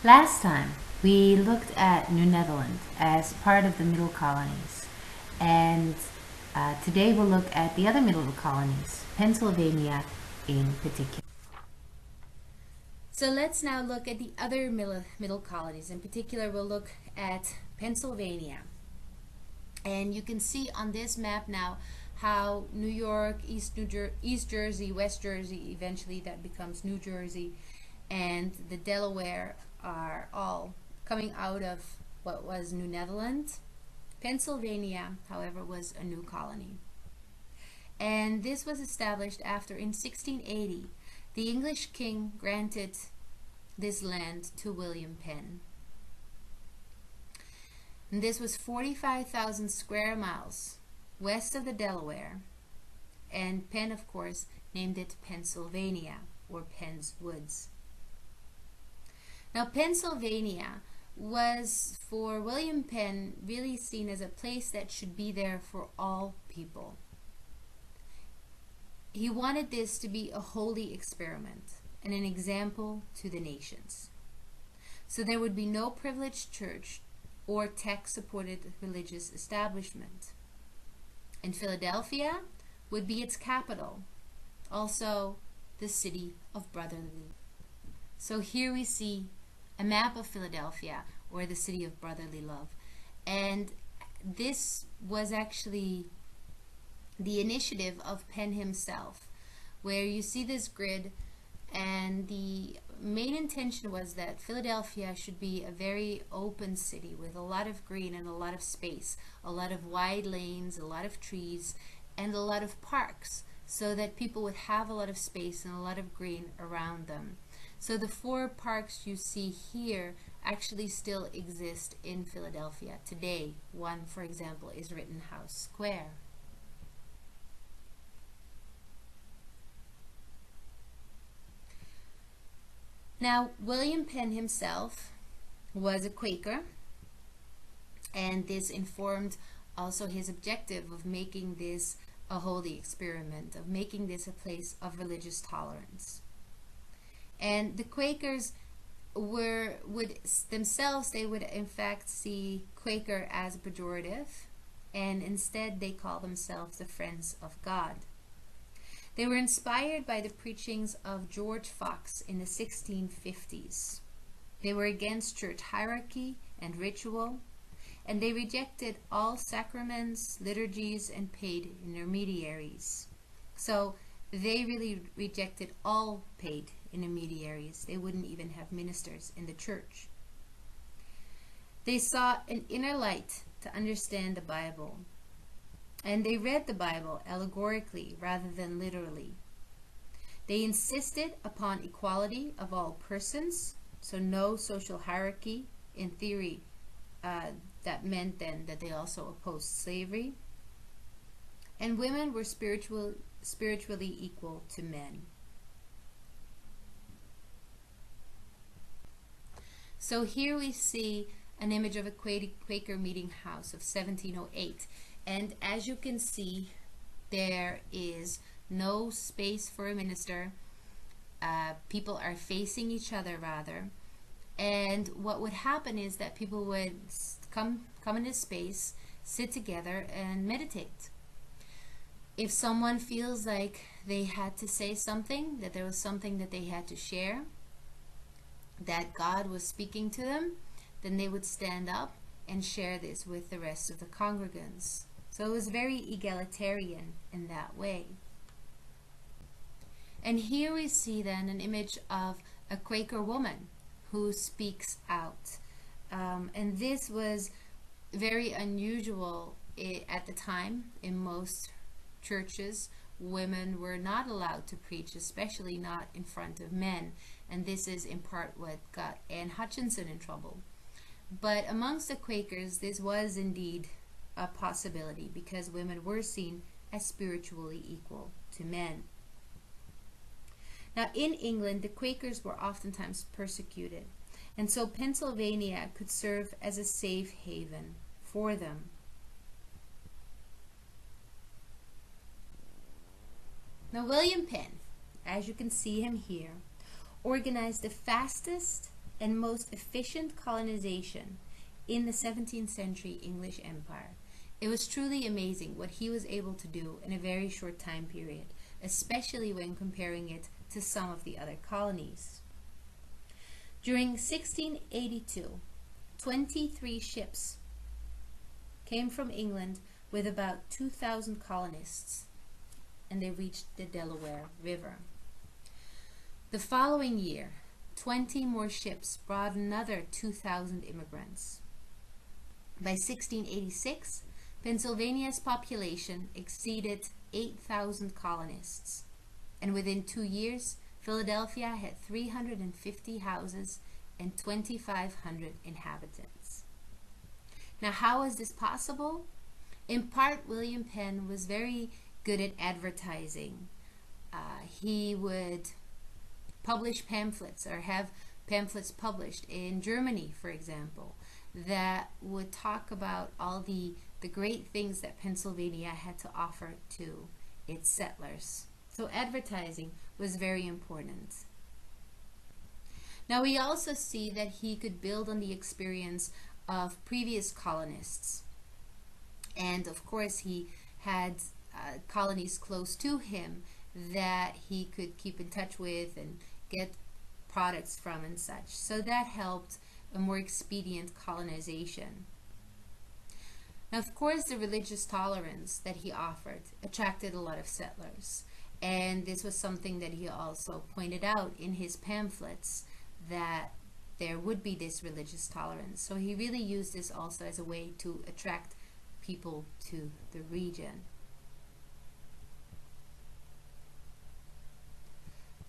Last time, we looked at New Netherland as part of the Middle Colonies, and today we'll look at the other Middle Colonies, Pennsylvania in particular. So let's now look at the other middle colonies. In particular, we'll look at Pennsylvania. And you can see on this map now how New York, East Jersey, West Jersey, eventually that becomes New Jersey, and the Delaware are all coming out of what was New Netherlands. Pennsylvania, however, was a new colony. And this was established after, in 1680, the English king granted this land to William Penn. And this was 45,000 square miles west of the Delaware, and Penn, of course, named it Pennsylvania, or Penn's Woods. Now, Pennsylvania was, for William Penn, really seen as a place that should be there for all people. He wanted this to be a holy experiment and an example to the nations. So there would be no privileged church or tax-supported religious establishment. And Philadelphia would be its capital, also the city of brotherly. So here we see a map of Philadelphia, or the city of brotherly love. And this was actually the initiative of Penn himself, where you see this grid, and the main intention was that Philadelphia should be a very open city with a lot of green and a lot of space, a lot of wide lanes, a lot of trees, and a lot of parks, so that people would have a lot of space and a lot of green around them. So the 4 parks you see here actually still exist in Philadelphia today. One, for example, is Rittenhouse Square. Now, William Penn himself was a Quaker, and this informed also his objective of making this a holy experiment, of making this a place of religious tolerance. And the Quakers would themselves, they would in fact see Quaker as a pejorative, and instead they call themselves the Friends of God. They were inspired by the preachings of George Fox in the 1650s. They were against church hierarchy and ritual, and they rejected all sacraments, liturgies, and paid intermediaries. So they really rejected all paid intermediaries. They wouldn't even have ministers in the church. They sought an inner light to understand the Bible, and they read the Bible allegorically rather than literally. They insisted upon equality of all persons, so no social hierarchy. In theory, that meant then that they also opposed slavery. And women were spiritually equal to men. So here we see an image of a Quaker meeting house of 1708. And as you can see, there is no space for a minister. People are facing each other rather. And what would happen is that people would come in this space, sit together and meditate. If someone feels like they had to say something, that there was something that they had to share, that God was speaking to them, then they would stand up and share this with the rest of the congregants. So it was very egalitarian in that way. And here we see then an image of a Quaker woman who speaks out. And this was very unusual at the time. In most churches, women were not allowed to preach, especially not in front of men. And this is in part what got Anne Hutchinson in trouble. But amongst the Quakers, this was indeed a possibility, because women were seen as spiritually equal to men. Now, in England, the Quakers were oftentimes persecuted, and so Pennsylvania could serve as a safe haven for them. Now, William Penn, as you can see him here, organized the fastest and most efficient colonization in the 17th century English Empire. It was truly amazing what he was able to do in a very short time period, especially when comparing it to some of the other colonies. During 1682, 23 ships came from England with about 2,000 colonists, and they reached the Delaware River. The following year, 20 more ships brought another 2,000 immigrants. By 1686, Pennsylvania's population exceeded 8,000 colonists, and within 2 years, Philadelphia had 350 houses and 2,500 inhabitants. Now, how is this possible? In part, William Penn was very good at advertising. He would publish pamphlets or have pamphlets published in Germany, for example, that would talk about all the great things that Pennsylvania had to offer to its settlers. So advertising was very important. Now we also see that he could build on the experience of previous colonists. And of course he had colonies close to him that he could keep in touch with and get products from and such. So that helped a more expedient colonization. Now, of course, the religious tolerance that he offered attracted a lot of settlers. And this was something that he also pointed out in his pamphlets, that there would be this religious tolerance. So he really used this also as a way to attract people to the region.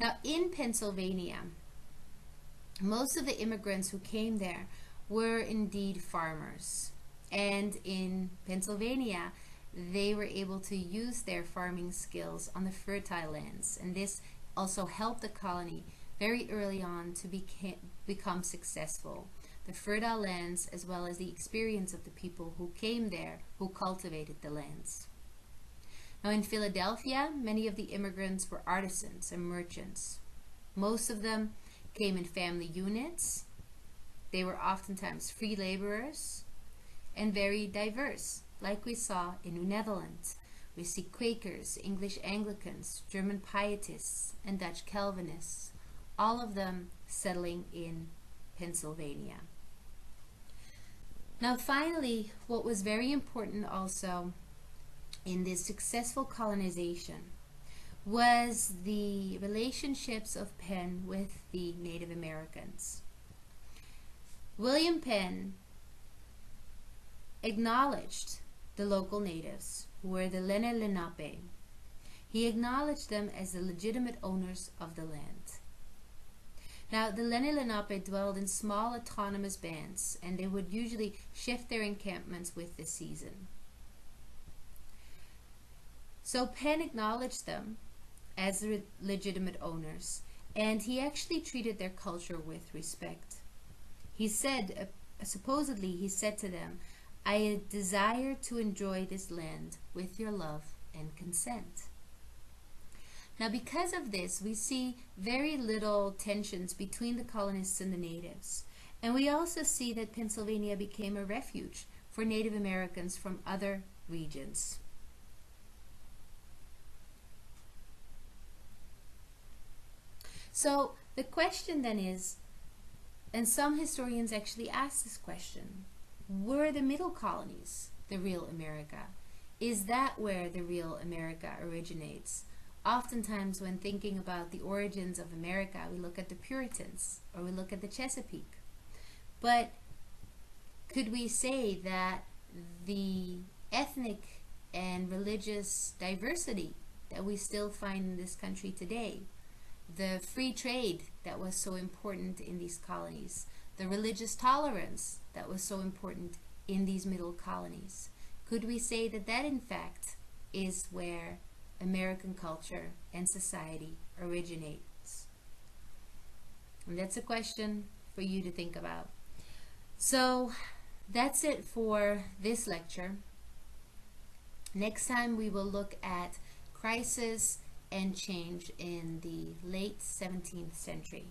Now, in Pennsylvania, most of the immigrants who came there were indeed farmers. And in Pennsylvania, they were able to use their farming skills on the fertile lands. And this also helped the colony very early on to become successful. The fertile lands, as well as the experience of the people who came there, who cultivated the lands. Now in Philadelphia, many of the immigrants were artisans and merchants. Most of them came in family units. They were oftentimes free laborers and very diverse, like we saw in New Netherlands. We see Quakers, English Anglicans, German Pietists, and Dutch Calvinists, all of them settling in Pennsylvania. Now finally, what was very important also in this successful colonization was the relationships of Penn with the Native Americans. William Penn acknowledged the local natives, who were the Lenni Lenape. He acknowledged them as the legitimate owners of the land. Now, the Lenni Lenape dwelled in small autonomous bands, and they would usually shift their encampments with the season. So Penn acknowledged them as legitimate owners, and he actually treated their culture with respect. He said, supposedly he said to them, "I desire to enjoy this land with your love and consent." Now because of this, we see very little tensions between the colonists and the natives. And we also see that Pennsylvania became a refuge for Native Americans from other regions. So the question then is, and some historians actually ask this question, were the middle colonies the real America? Is that where the real America originates? Oftentimes when thinking about the origins of America, we look at the Puritans or we look at the Chesapeake. But could we say that the ethnic and religious diversity that we still find in this country today, the free trade that was so important in these colonies, the religious tolerance that was so important in these middle colonies, could we say that that in fact is where American culture and society originates? And that's a question for you to think about. So that's it for this lecture. Next time we will look at crisis and change in the late 17th century.